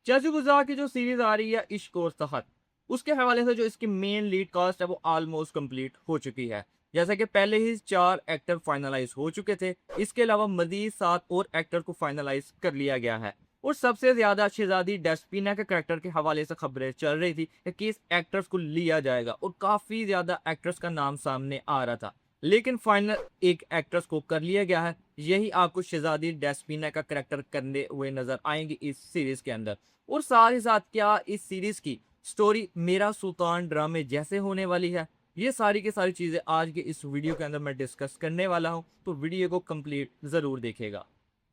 चाची गुजार की जो सीरीज आ रही है इश्क और तहत, उसके हवाले से जो इसकी मेन लीड कास्ट है वो ऑलमोस्ट कंप्लीट हो चुकी है। जैसा कि पहले ही 4 एक्टर फाइनलाइज हो चुके थे, इसके अलावा मजीद 7 और एक्टर को फाइनलाइज कर लिया गया है। और सबसे ज्यादा शहजादी डेस्पिना के करेक्टर के हवाले से खबरें चल रही थी कि किस एक्टर्स को लिया जाएगा, और काफी ज्यादा एक्टर्स का नाम सामने आ रहा था। लेकिन फाइनल एक एक्ट्रेस को कर लिया गया है, यही आपको शहजादी डेस्पिना का करेक्टर करने हुए नजर आएंगे इस सीरीज के अंदर। और साथ ही साथ क्या इस सीरीज की स्टोरी मेरा सुल्तान ड्रामे जैसे होने वाली है, ये सारी की सारी चीजें आज के इस वीडियो के अंदर मैं डिस्कस करने वाला हूं, तो वीडियो को कंप्लीट जरूर देखेगा।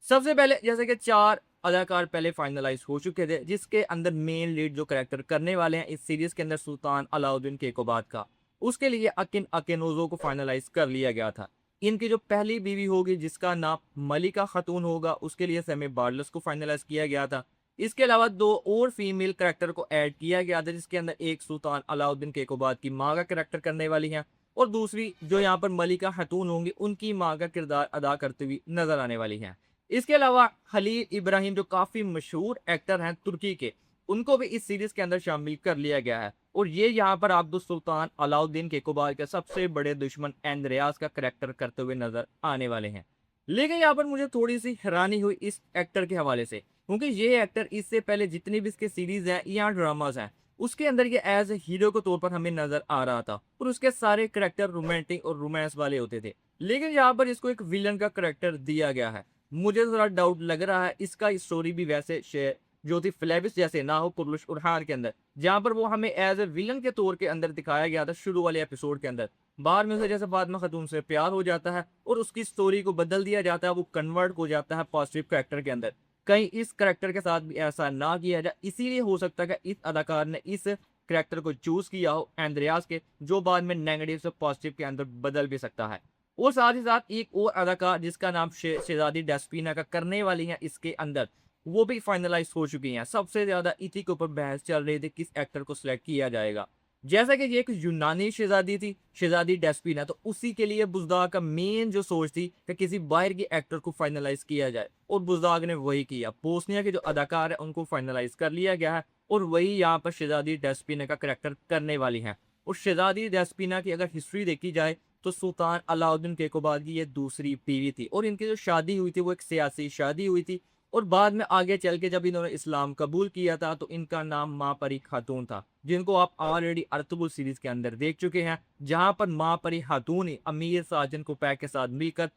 सबसे पहले जैसे कि 4 अदाकार पहले फाइनलाइज हो चुके थे, जिसके अंदर मेन लीड जो करेक्टर करने वाले हैं इस सीरीज के अंदर सुल्तान अलाउद्दीन केकोबाद का, उसके लिए अकिन अकेनोजो को फाइनलाइज कर लिया गया था। इनकी जो पहली बीवी होगी जिसका नाम मलिका खातून होगा, उसके लिए सेमी बार्लस को फाइनलाइज किया गया था। इसके अलावा 2 और फीमेल करेक्टर को ऐड किया गया था, जिसके अंदर एक सुल्तान अलाउद्दीन केकोबाद की माँ का करेक्टर करने वाली है, और दूसरी जो यहाँ पर मलिका खातून होंगी उनकी माँ का किरदार अदा करती हुई नजर आने वाली है। इसके अलावा खलील इब्राहिम जो काफी मशहूर एक्टर हैं तुर्की के, उनको भी इस सीरीज के अंदर शामिल कर लिया गया है, और ये यहाँ पर अब्दुल सुल्तान अलाउद्दीन केकोबाद के सबसे बड़े दुश्मन एंद्रियास का करेक्टर करते हुए नजर आने वाले हैं। लेकिन यहाँ पर मुझे थोड़ी सी हैरानी हुई इस एक्टर के हवाले से, क्योंकि ये एक्टर इससे पहले जितनी भी इसके सीरीज हैं या ड्रामाज हैं, उसके अंदर ये एज ए हीरो के तौर पर हमें नजर आ रहा था, और उसके सारे करेक्टर रोमांटिक और रोमांस वाले होते थे। लेकिन यहाँ पर इसको एक विलन का करेक्टर दिया गया है। मुझे थोड़ा डाउट लग रहा है इसका स्टोरी भी वैसे शेयर जो थी फ्लेविस जैसे ना हो कुर्लुश उरहान के अंदर, जहां पर वो हमें एज ए विलन के तौर के अंदर दिखाया गया था शुरू वाले एपिसोड के अंदर। बाद में उसे जैसे फातिमा खातून से प्यार हो जाता है और उसकी स्टोरी को बदल दिया जाता है, वो कन्वर्ट हो जाता है पॉजिटिव कैरेक्टर के अंदर। कहीं इस करेक्टर के साथ भी ऐसा ना किया जाए, इसीलिए हो सकता है कि इस अदाकार ने इस करेक्टर को चूज किया हो एंड्रियास के, जो बाद में नेगेटिव से पॉजिटिव के अंदर बदल भी सकता है। और साथ ही साथ एक और अदाकार जिसका नाम शहजादी डेस्पिना का करने वाली है इसके अंदर, वो भी फाइनलाइज हो चुकी हैं। सबसे ज्यादा इसी के ऊपर बहस चल रही थी किस एक्टर को सिलेक्ट किया जाएगा। जैसा कि ये एक यूनानी शहजादी थी, शहजादी डेस्पिना, तो उसी के लिए बुजदाग का मेन जो सोच थी कि किसी बाहर के एक्टर को फाइनलाइज किया जाए, और बुजदाग ने वही किया। बोस्निया के जो अदाकार है उनको फाइनलाइज कर लिया गया है, और वही यहाँ पर शहजादी डेस्पिना का करेक्टर करने वाली है। और शहजादी डेस्पिना की अगर हिस्ट्री देखी जाए तो सुल्तान अलाउद्दीन केकोबाद की ये दूसरी बीवी थी, और इनकी जो शादी हुई थी वो एक सियासी शादी हुई थी। और बाद में आगे चल के जब इन्होंने इस्लाम कबूल किया था तो इनका नाम माँ परी खातून था, जिनको आप ऑलरेडी अर्तुगरुल सीरीज के अंदर देख चुके हैं, जहां पर माँ परी खातून ही अमीर साजन को पैक के साथ मिलकर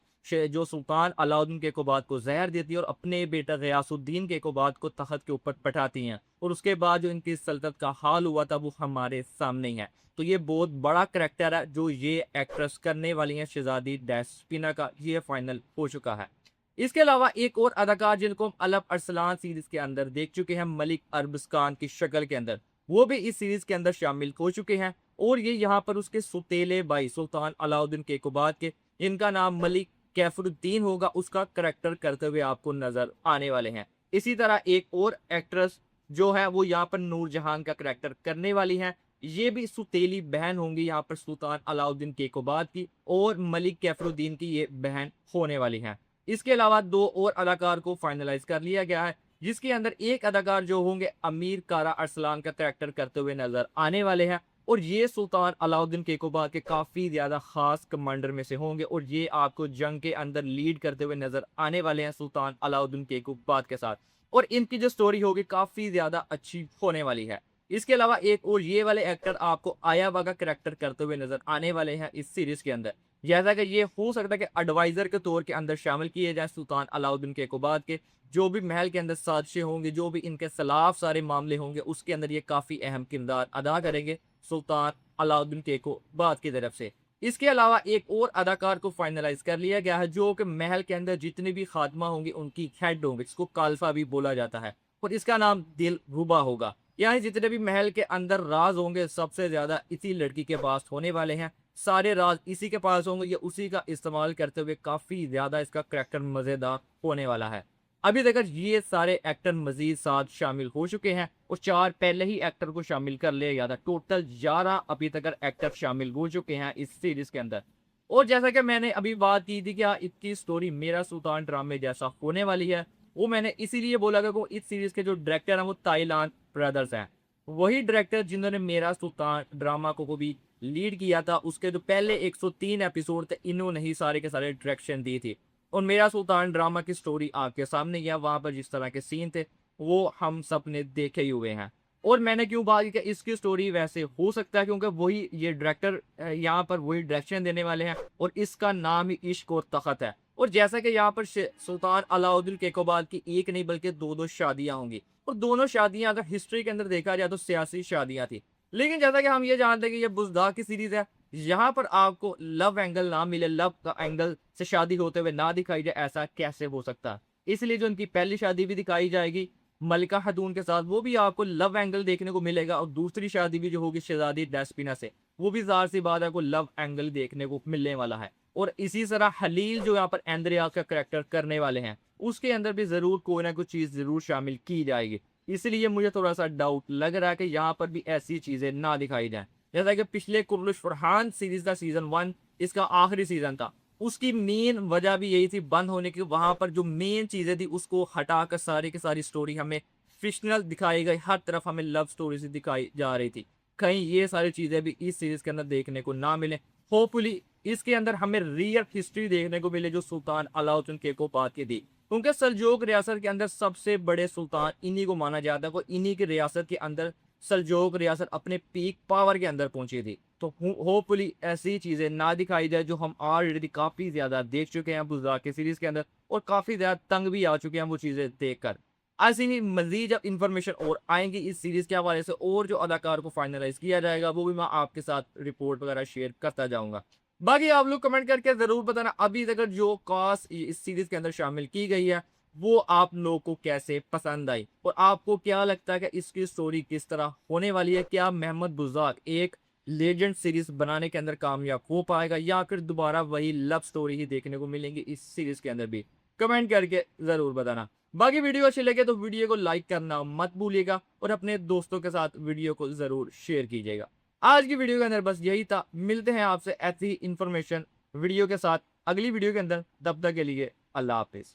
जो सुल्तान अलाउद्दीन केकोबाद को जहर देती है और अपने बेटा गयासुद्दीन केकोबाद को तख्त के ऊपर बैठाती हैं। और उसके बाद जो इनकी सल्तनत का हाल हुआ था वो हमारे सामने ही है। तो ये बहुत बड़ा करेक्टर है जो ये एक्ट्रेस करने वाली है शहजादी डेस्पिना का, ये फाइनल हो चुका है। इसके अलावा एक और अदाकार जिनको हम अलफ अरसलान सीरीज के अंदर देख चुके हैं मलिक अरबस्कान की शक्ल के अंदर, वो भी इस सीरीज के अंदर शामिल हो चुके हैं, और ये यहाँ पर उसके सुतेले भाई सुल्तान अलाउद्दीन केकोबाद के, इनका नाम मलिक कैफरुद्दीन होगा, उसका करेक्टर करते हुए आपको नजर आने वाले हैं। इसी तरह एक और एक्ट्रेस जो है वो यहाँ पर नूरजहान का करेक्टर करने वाली है, ये भी सुतेली बहन होंगी यहाँ पर सुल्तान अलाउद्दीन केकोबाद की, और मलिक कैफरुद्दीन की ये बहन होने वाली है। इसके अलावा 2 और अदाकार को फाइनलाइज कर लिया गया है, जिसके अंदर एक अदाकार जो होंगे अमीर कारा अरसलान का करेक्टर करते हुए नजर आने वाले हैं, और ये सुल्तान अलाउद्दीन केकोबाद के काफी ज्यादा खास कमांडर में से होंगे, और ये आपको जंग के अंदर लीड करते हुए नजर आने वाले हैं सुल्तान अलाउद्दीन केकोबाद के साथ। और इनकी जो स्टोरी होगी काफी ज्यादा अच्छी होने वाली है। इसके अलावा एक और ये वाले एक्टर आपको आयाबा का करेक्टर करते हुए नजर आने वाले हैं इस सीरीज के अंदर। जैसा कि ये हो सकता है कि एडवाइजर के तौर के अंदर शामिल किए जाए सुल्तान अलाउद्दीन केकोबाद के, जो भी महल के अंदर साजिशें होंगी, जो भी इनके खिलाफ सारे मामले होंगे, उसके अंदर ये काफी अहम किरदार अदा करेंगे सुल्तान अलाउद्दीन केकोबाद की तरफ से। इसके अलावा एक और अदाकार को फाइनलाइज कर लिया गया है, जो कि महल के अंदर जितनी भी खात्मा होंगी उनकी हेड होंगे, जिसको काल्फा भी बोला जाता है, और इसका नाम दिल रुबा होगा। यानी जितने भी महल के अंदर राज होंगे सबसे ज्यादा इसी लड़की के पास होने वाले हैं, सारे राज इसी के पास होंगे, ये उसी का इस्तेमाल करते हुए काफी ज्यादा इसका करेक्टर मजेदार होने वाला है। अभी तक ये सारे एक्टर मजीद साथ शामिल हो चुके हैं, और 4 पहले ही एक्टर को शामिल कर लिया गया था। टोटल 11 अभी तक एक्टर शामिल हो चुके हैं इस सीरीज के अंदर। और जैसा कि मैंने अभी बात की थी कि इसकी स्टोरी मेरा सुल्तान ड्रामे जैसा होने वाली है, वो मैंने इसीलिए बोला कि वो इस सीरीज के जो डायरेक्टर हैं वो ताइलान ब्रदर्स हैं। वही डायरेक्टर जिन्होंने मेरा सुल्तान ड्रामा को भी लीड किया था, उसके जो पहले 103 एपिसोड थे इन्होंने ही सारे के सारे डायरेक्शन दी थी। और मेरा सुल्तान ड्रामा की स्टोरी आपके सामने गया, वहां पर जिस तरह के सीन थे वो हम सब ने देखे ही हुए हैं। और मैंने क्यों बात की कि इसकी स्टोरी वैसे हो सकता है क्योंकि वही ये डायरेक्टर यहाँ पर वही डायरेक्शन देने वाले हैं और इसका नाम ही इश्क और तखत है। और जैसा कि यहाँ पर सुल्तान अलाउद्दीन केकोबाद की एक नहीं बल्कि दो शादियां होंगी, और दोनों शादियां अगर हिस्ट्री के अंदर देखा जाए तो सियासी शादियां थी। लेकिन जैसा कि हम ये जानते हैं कि ये बुज़दाग की सीरीज है, यहाँ पर आपको लव एंगल ना मिले, लव का एंगल से शादी होते हुए ना दिखाई जाए, ऐसा कैसे हो सकता है। इसलिए जो उनकी पहली शादी भी दिखाई जाएगी मलिका खातून के साथ, वो भी आपको लव एंगल देखने को मिलेगा, और दूसरी शादी भी जो होगी शहजादी डेस्पिना से, वो भी ज़ाहिर सी बात है आपको लव एंगल देखने को मिलने वाला है। और इसी तरह हलील जो यहाँ पर एंद्रिया का करैक्टर करने वाले हैं, उसके अंदर भी ज़रूर कोई ना कोई चीज़ ज़रूर शामिल की जाएगी। इसलिए मुझे थोड़ा सा डाउट लग रहा है कि यहाँ पर भी ऐसी चीज़ें ना दिखाई जाएं। जैसा कि पिछले कुर्लुश फरहान सीरीज का सीजन 1 इसका आखिरी सीजन था, उसकी मेन वजह भी यही थी बंद होने की। वहां पर जो मेन चीजें थी उसको हटाकर सारी की सारी स्टोरी हमें फिक्शनल दिखाई गई, हर तरफ हमें लव स्टोरी से दिखाई जा रही थी। कहीं ये सारी चीजें भी इस सीरीज के अंदर देखने को ना मिले। होपफुली इसके अंदर हमें रियल हिस्ट्री देखने को मिले जो सुल्तान अलाउद्दीन केकोबाद की थी, क्योंकि सल्जोक रियासत के अंदर सबसे बड़े सुल्तान इन्हीं को माना जाता है। और इन्हीं की रियासत के अंदर सल्जोक रियासत अपने पीक पावर के अंदर पहुंची थी। तो होपफुली ऐसी चीजें ना दिखाई जाए जो हम ऑलरेडी काफी ज्यादा देख चुके हैं बुज़दाग की सीरीज के अंदर, और काफी ज्यादा तंग भी आ चुके हैं वो चीजें देखकर। ऐसी ही मजीद जब इन्फॉर्मेशन और आएंगी इस सीरीज के हवाले से और जो अदाकार को फाइनलाइज किया जाएगा वो भी मैं आपके साथ रिपोर्ट वगैरह शेयर करता जाऊंगा। बाकी आप लोग कमेंट करके जरूर बताना अभी तक जो कास्ट इस सीरीज के अंदर शामिल की गई है वो आप लोगों को कैसे पसंद आई, और आपको क्या लगता है कि इसकी स्टोरी किस तरह होने वाली है। क्या महमद बुज़दाग एक लेजेंड सीरीज बनाने के अंदर कामयाब हो पाएगा, या फिर दोबारा वही लव स्टोरी ही देखने को मिलेंगी इस सीरीज के अंदर भी। कमेंट करके जरूर बताना। बाकी वीडियो अच्छी लगे तो वीडियो को लाइक करना मत भूलिएगा, और अपने दोस्तों के साथ वीडियो को जरूर शेयर कीजिएगा। आज की वीडियो के अंदर बस यही था, मिलते हैं आपसे ऐसी इंफॉर्मेशन वीडियो के साथ अगली वीडियो के अंदर। तब तक के लिए अल्लाह हाफिज।